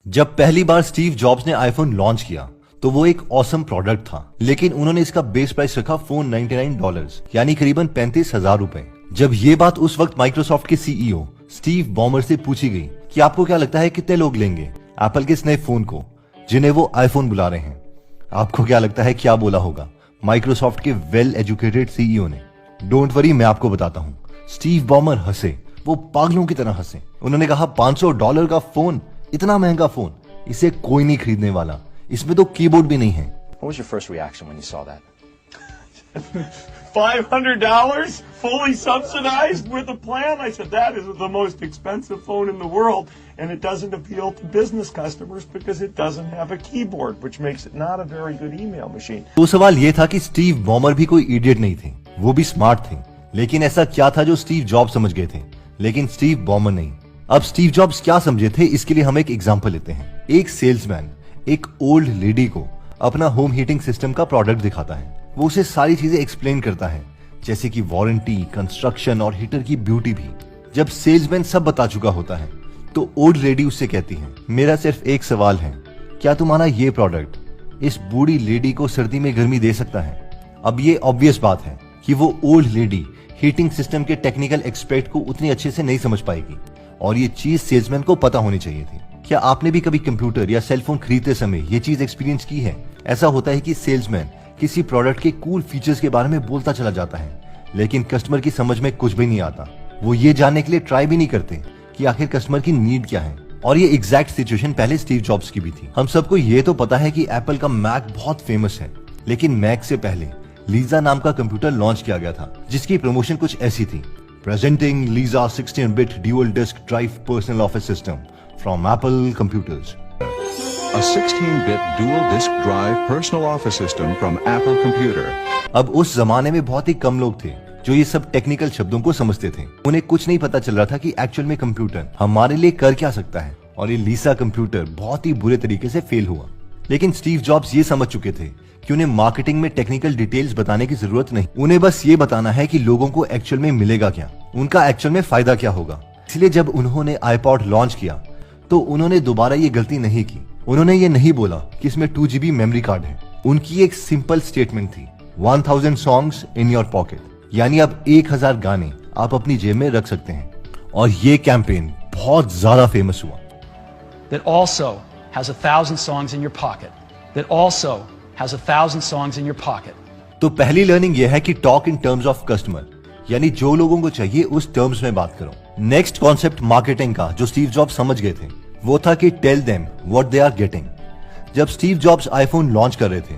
जब पहली बार Steve jobs ने आईफोन लॉन्च किया तो वो एक ऑसम प्रोडक्ट था, लेकिन उन्होंने इसका बेस प्राइस रखा $499 यानी करीबन 35,000 रुपए। जब ये बात उस वक्त माइक्रोसॉफ्ट के सीईओ स्टीव बॉमर से पूछी गई कि आपको क्या लगता है कितने लोग लेंगे एप्पल के इस नए फोन को जिन्हें वो आईफोन बुला रहे हैं, आपको क्या लगता है क्या बोला होगा माइक्रोसॉफ्ट के वेल एजुकेटेड सीईओ ने? डोंट वरी, मैं आपको बताता हूँ। स्टीव बॉमर हंसे, वो पागलों की तरह हंसे। उन्होंने कहा $500 का फोन, इतना महंगा फोन, इसे कोई नहीं खरीदने वाला, इसमें तो कीबोर्ड भी नहीं है। What was your first reaction when you saw that? $500 fully subsidized with a plan? I said that is the most expensive phone in the world and it doesn't appeal to business customers because it doesn't have a keyboard, which makes it not a very good email machine. तो सवाल ये था कि Steve Baumer भी कोई idiot नहीं थे, वो भी स्मार्ट थे। लेकिन ऐसा क्या था जो स्टीव जॉब्स समझ गए थे लेकिन स्टीव बॉमर नहीं? अब स्टीव जॉब्स क्या समझे थे, इसके लिए हम एक एग्जांपल लेते हैं। एक सेल्समैन एक ओल्ड लेडी को अपना होम हीटिंग सिस्टम का प्रोडक्ट दिखाता है। वो उसे सारी चीजें एक्सप्लेन करता है, जैसे कि वारंटी, कंस्ट्रक्शन और हीटर की ब्यूटी भी। जब सेल्समैन सब बता चुका होता है तो ओल्ड लेडी उससे कहती है, मेरा सिर्फ एक सवाल है, क्या तुम्हारा ये प्रोडक्ट इस बूढ़ी लेडी को सर्दी में गर्मी दे सकता है? अब ये ऑब्वियस बात है कि वो ओल्ड लेडी हीटिंग सिस्टम के टेक्निकल एक्सपेक्ट को उतनी अच्छे से नहीं समझ पाएगी और ये चीज सेल्समैन को पता होनी चाहिए थी। क्या आपने भी कभी कंप्यूटर या सेलफोन खरीदते समय ये चीज एक्सपीरियंस की है? ऐसा होता है कि सेल्समैन किसी प्रोडक्ट के कूल फीचर्स के बारे में बोलता चला जाता है लेकिन कस्टमर की समझ में कुछ भी नहीं आता। वो ये जानने के लिए ट्राई भी नहीं करते कि आखिर कस्टमर की नीड क्या है। और ये एग्जैक्ट सिचुएशन पहले स्टीव जॉब्स की भी थी। हम सबको ये तो पता है कि एप्पल का मैक बहुत फेमस है, लेकिन मैक से पहले लीजा नाम का कंप्यूटर लॉन्च किया गया था जिसकी प्रमोशन कुछ ऐसी थी, presenting Lisa 16-bit dual disk drive personal office system from Apple Computers. A 16-bit dual disk drive personal office system from Apple Computer. अब उस जमाने में बहुत ही कम लोग थे जो ये सब टेक्निकल शब्दों को समझते थे। उन्हें कुछ नहीं पता चल रहा था कि एक्चुअल में कंप्यूटर हमारे लिए कर क्या सकता है। और ये लीसा कंप्यूटर बहुत ही बुरे तरीके से फेल हुआ। लेकिन स्टीव जॉब्स ये समझ चुके थे कि उन्हें मार्केटिंग में टेक्निकल डिटेल्स बताने की जरूरत नहीं, उन्हें बस ये बताना है कि लोगों को एक्चुअल में मिलेगा क्या, उनका एक्चुअल में फायदा क्या होगा। इसलिए जब उन्होंने आईपॉड लॉन्च किया तो उन्होंने दोबारा ये गलती नहीं की। उन्होंने ये नहीं बोला कि इसमें 2 GB मेमोरी कार्ड है। उनकी एक सिंपल स्टेटमेंट थी, 1000 सॉन्ग्स इन योर पॉकेट, यानी अब 1000 गाने आप अपनी जेब में रख सकते हैं। और ये कैंपेन बहुत ज्यादा फेमस हुआ। That also has 1000 songs in your pocket. That also has 1000 songs in your pocket. तो पहली लर्निंग ये है कि talk in terms of customer, यानी जो लोगों को चाहिए उस टर्म्स में बात करो। नेक्स्ट कॉन्सेप्ट मार्केटिंग का जो स्टीव जॉब्स समझ गए थे वो था कि tell them what they are getting. जब स्टीव जॉब्स आईफोन लॉन्च कर रहे थे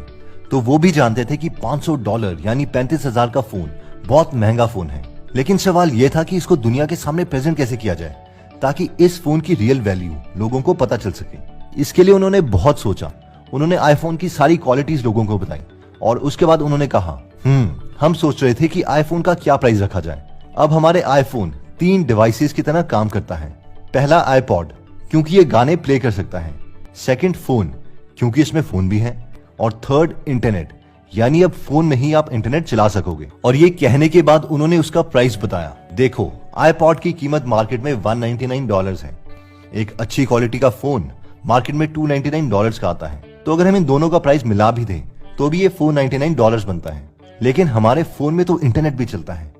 तो वो भी जानते थे कि $500 यानी 35,000 का फोन बहुत महंगा फोन है। लेकिन सवाल यह था कि इसको दुनिया के सामने प्रेजेंट कैसे किया जाए ताकि इस फोन की रियल वैल्यू लोगों को पता चल सके। इसके लिए उन्होंने बहुत सोचा। उन्होंने आईफोन की सारी क्वालिटीज लोगों को बताई और उसके बाद उन्होंने कहा, हम सोच रहे थे कि आईफोन का क्या प्राइस रखा जाए। अब हमारे आईफोन 3 डिवाइसेस की तरह काम करता है। पहला आईपॉड, क्योंकि ये गाने प्ले कर सकता है। सेकंड फोन, क्योंकि इसमें फोन भी है। और थर्ड इंटरनेट, यानी अब फोन में ही आप इंटरनेट चला सकोगे। और ये कहने के बाद उन्होंने उसका प्राइस बताया। देखो, आईपॉड की कीमत मार्केट में $199 है। एक अच्छी क्वालिटी का फोन मार्केट में $299 का आता है। तो अगर हम इन दोनों का प्राइस मिला भी दें तो भी ये $499 बनता है। लेकिन हमारे फोन में तो इंटरनेट भी चलता है,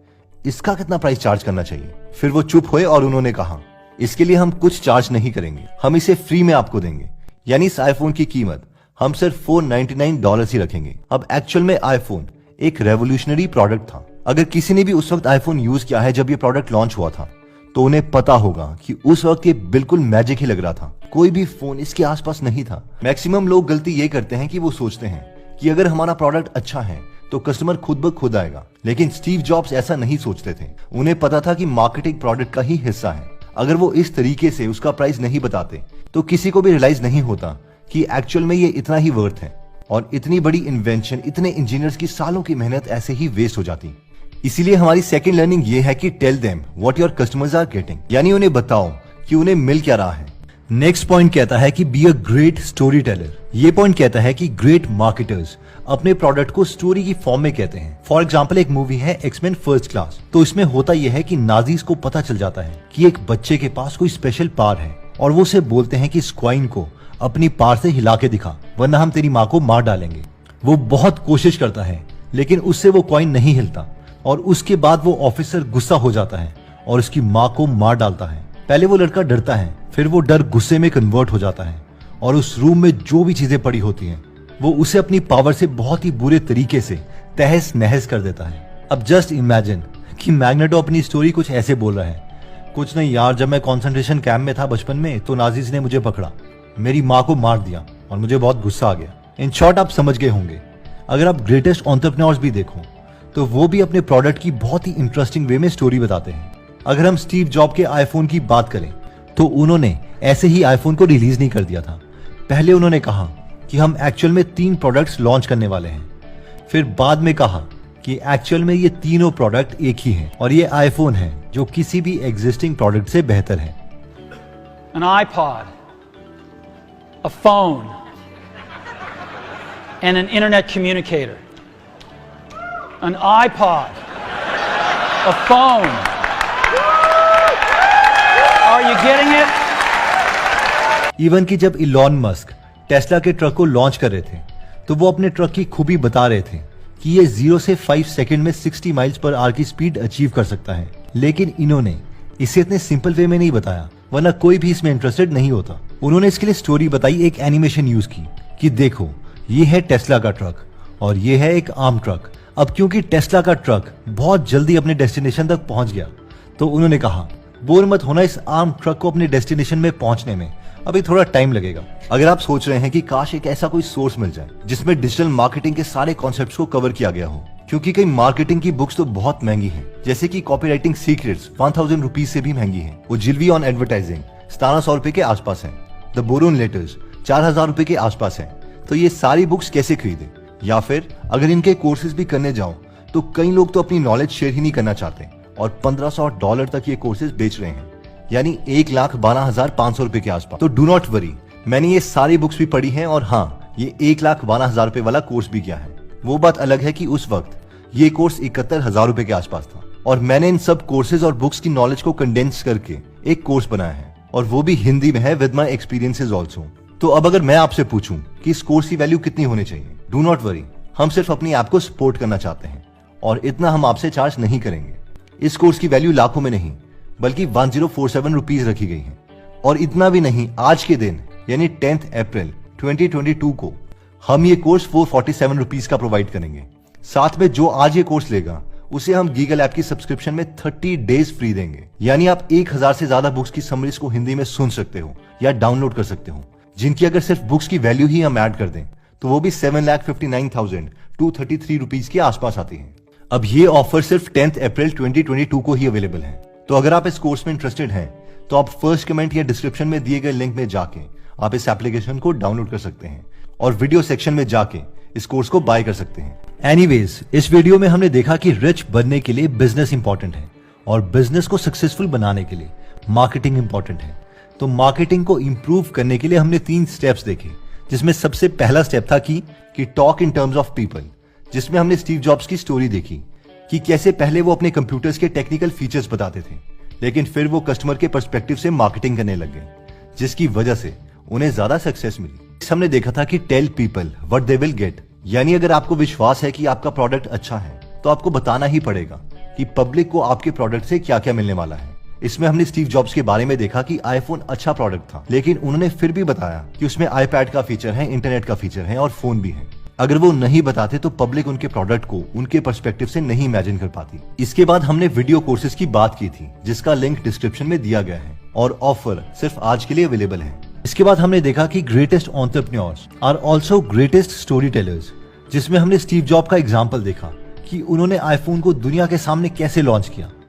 इसका कितना प्राइस चार्ज करना चाहिए? फिर वो चुप हुए और उन्होंने कहा, इसके लिए हम कुछ चार्ज नहीं करेंगे, हम इसे फ्री में आपको देंगे। यानी इस आईफोन की कीमत हम सिर्फ $499 ही रखेंगे। अब एक्चुअल में आईफोन एक रेवोल्यूशनरी प्रोडक्ट था। अगर किसी ने भी उस वक्त आईफोन यूज किया है जब ये प्रोडक्ट लॉन्च हुआ था तो उन्हें पता होगा कि उस वक्त ये बिल्कुल मैजिक ही लग रहा था। कोई भी फोन इसके आसपास नहीं था। मैक्सिमम लोग गलती ये करते हैं कि वो सोचते हैं कि अगर हमारा प्रोडक्ट अच्छा है तो कस्टमर खुद ब खुद आएगा। लेकिन स्टीव जॉब्स ऐसा नहीं सोचते थे। उन्हें पता था कि मार्केटिंग प्रोडक्ट का ही हिस्सा है। अगर वो इस तरीके से उसका प्राइस नहीं बताते तो किसी को भी रियलाइज नहीं होता कि एक्चुअल में ये इतना ही वर्थ है और इतनी बड़ी इन्वेंशन, इतने इंजीनियर्स की सालों की मेहनत ऐसे ही वेस्ट हो जाती। इसीलिए हमारी सेकंड लर्निंग ये है कि tell them what your customers are getting, यानी उन्हें बताओ कि उन्हें मिल क्या रहा है। नेक्स्ट पॉइंट कहता है कि be a great story teller. ये पॉइंट कहता है कि ग्रेट मार्केटर्स अपने प्रोडक्ट को स्टोरी की फॉर्म में कहते हैं। फॉर एग्जाम्पल, एक मूवी है एक्समैन फर्स्ट क्लास। तो इसमें होता यह है कि नाजीज को पता चल जाता है कि एक बच्चे के पास कोई स्पेशल पावर है और वो उसे बोलते हैं कि इस कॉइन को अपनी पार से हिला के दिखा वरना हम तेरी माँ को मार डालेंगे। वो बहुत कोशिश करता है लेकिन उससे वो कॉइन नहीं हिलता और उसके बाद वो ऑफिसर गुस्सा हो जाता है और उसकी माँ को मार डालता है। पहले वो लड़का डरता है, फिर वो डर गुस्से में कन्वर्ट हो जाता है और उस रूम में जो भी चीजें पड़ी होती हैं वो उसे अपनी पावर से बहुत ही बुरे तरीके से तहस नहस कर देता है। अब जस्ट इमेजिन कि मैग्नेटो अपनी स्टोरी कुछ ऐसे बोल रहा है, कुछ नहीं यार, जब मैं कंसंट्रेशन कैंप में था बचपन में तो नाजीज ने मुझे पकड़ा, मेरी माँ को मार दिया और मुझे बहुत गुस्सा आ गया। इन शॉर्ट आप समझ गए होंगे। अगर आप ग्रेटेस्ट एंटरप्रेन्योर्स भी देखो तो वो भी अपने प्रोडक्ट की बहुत ही इंटरेस्टिंग वे में स्टोरी बताते हैं। अगर हम स्टीव जॉब के आईफोन की बात करें तो उन्होंने ऐसे ही आईफोन को रिलीज नहीं कर दिया था। पहले उन्होंने कहा कि हम एक्चुअल में 3 प्रोडक्ट्स लॉन्च करने वाले हैं, फिर बाद में कहा कि एक्चुअल में ये तीनों प्रोडक्ट एक ही हैं और ये आईफोन है जो किसी भी एग्जिस्टिंग प्रोडक्ट से बेहतर है। An iPod, a phone, and an internet communicator. An iPod, a phone. Are you getting it? Even कि जब इलॉन मस्क टेस्ला के ट्रक को लॉन्च कर रहे थे तो वो अपने ट्रक की खूबी बता रहे थे कि ये 0 से 5 सेकंड में 60 माइल्स पर आवर की स्पीड अचीव कर सकता है, लेकिन इन्होंने इसे इतने सिंपल वे में नहीं बताया वरना कोई भी इसमें इंटरेस्टेड नहीं होता। उन्होंने इसके लिए स्टोरी बताई, एक एनिमेशन यूज की कि देखो ये है टेस्ला का ट्रक और ये है एक आम ट्रक। अब क्योंकि टेस्ला का ट्रक बहुत जल्दी अपने डेस्टिनेशन तक पहुंच गया तो उन्होंने कहा बोर मत होना, इस आम ट्रक को अपने डेस्टिनेशन में पहुंचने में अभी थोड़ा टाइम लगेगा। अगर आप सोच रहे हैं कि काश एक ऐसा कोई सोर्स मिल जाए जिसमें डिजिटल मार्केटिंग के सारे कॉन्सेप्ट्स को कवर किया गया हो, क्योंकि कई मार्केटिंग की बुक्स तो बहुत महंगी हैं, जैसे कि कॉपीराइटिंग सीक्रेट्स 1000 रुपीज से भी महंगी है। वो जिल्वी ऑन एडवर्टाइजिंग 1700 रुपए के आसपास है। द बोरोन लेटर्स 4000 रुपए के आसपास है। तो ये सारी बुक्स कैसे खरीदे? या फिर अगर इनके कोर्सेज भी करने जाओ तो कई लोग तो अपनी नॉलेज शेयर ही नहीं करना चाहते और $1500 तक ये कोर्सेज बेच रहे हैं, यानी 1,12,500 रुपए के आसपास। तो डू नॉट वरी, मैंने ये सारी बुक्स भी पढ़ी हैं और हाँ, ये 1,12,000 रुपए वाला कोर्स भी किया है। वो बात अलग है कि उस वक्त ये कोर्स 71,000 रुपए के आसपास था और मैंने इन सब कोर्सेज और बुक्स की नॉलेज को कंडेंस करके एक कोर्स बनाया है और वो भी हिंदी में है विद माई एक्सपीरियंसेस ऑल्सो। तो अब अगर मैं आपसे पूछूं कि इस कोर्स की वैल्यू कितनी होनी चाहिए, डू नॉट वरी, हम सिर्फ अपनी ऐप को सपोर्ट करना चाहते हैं और इतना हम आपसे चार्ज नहीं करेंगे। इस कोर्स की वैल्यू लाखों में नहीं बल्कि 1047 रुपीज रखी गई है। और इतना भी नहीं, आज के दिन यानी 10 अप्रैल 2022 को हम ये कोर्स 447 रुपीज का प्रोवाइड करेंगे। साथ में जो आज ये कोर्स लेगा उसे हम गीगल ऐप की सब्सक्रिप्शन में 30 डेज फ्री देंगे, यानी आप 1000 से ज्यादा बुक्स की समरीज को हिंदी में सुन सकते हो या डाउनलोड कर सकते हो, जिनकी अगर सिर्फ बुक्स की वैल्यू ही हम ऐड कर दें तो वो भी 7,59,233 रुपीज के आसपास आती है। अब ये ऑफर सिर्फ 10 अप्रैल 2022 को ही अवेलेबल है। तो अगर आप इस कोर्स में इंटरेस्टेड हैं तो आप फर्स्ट कमेंट या डिस्क्रिप्शन में दिए गए लिंक में जाके आप इस एप्लीकेशन को डाउनलोड कर सकते हैं और वीडियो सेक्शन में जाके इस कोर्स को बाय कर सकते हैं। एनीवेज, इस वीडियो में हमने देखा कि रिच बनने के लिए बिजनेस इंपॉर्टेंट है और बिजनेस को सक्सेसफुल बनाने के लिए मार्केटिंग इंपॉर्टेंट है। तो मार्केटिंग को इंप्रूव करने के लिए हमने 3 स्टेप्स देखे, जिसमें सबसे पहला स्टेप था कि talk in terms of people, जिसमें हमने स्टीव जॉब्स की स्टोरी देखी कि कैसे पहले वो अपने कंप्यूटर्स के टेक्निकल फीचर्स बताते थे, लेकिन फिर वो कस्टमर के पर्सपेक्टिव से मार्केटिंग करने लग गए, जिसकी वजह से उन्हें ज्यादा सक्सेस मिली। हमने देखा था कि tell people what they will get, यानी अगर आपको विश्वास है कि आपका प्रोडक्ट अच्छा है तो आपको बताना ही पड़ेगा कि पब्लिक को आपके प्रोडक्ट से क्या क्या मिलने वाला है। इसमें हमने स्टीव जॉब्स के बारे में देखा कि आईफोन अच्छा प्रोडक्ट था, लेकिन उन्होंने फिर भी बताया कि उसमें आईपैड का फीचर है, इंटरनेट का फीचर है और फोन भी है। अगर वो नहीं बताते तो पब्लिक उनके प्रोडक्ट को उनके पर्सपेक्टिव से नहीं इमेजिन कर पाती। इसके बाद हमने वीडियो कोर्सेज की बात की थी, जिसका लिंक डिस्क्रिप्शन में दिया गया है और ऑफर सिर्फ आज के लिए अवेलेबल है। इसके बाद हमने देखा कि greatest entrepreneurs are also greatest story tellers, जिसमें हमने स्टीव जॉब का एग्जाम्पल देखा कि उन्होंने आईफोन को दुनिया के सामने कैसे लॉन्च किया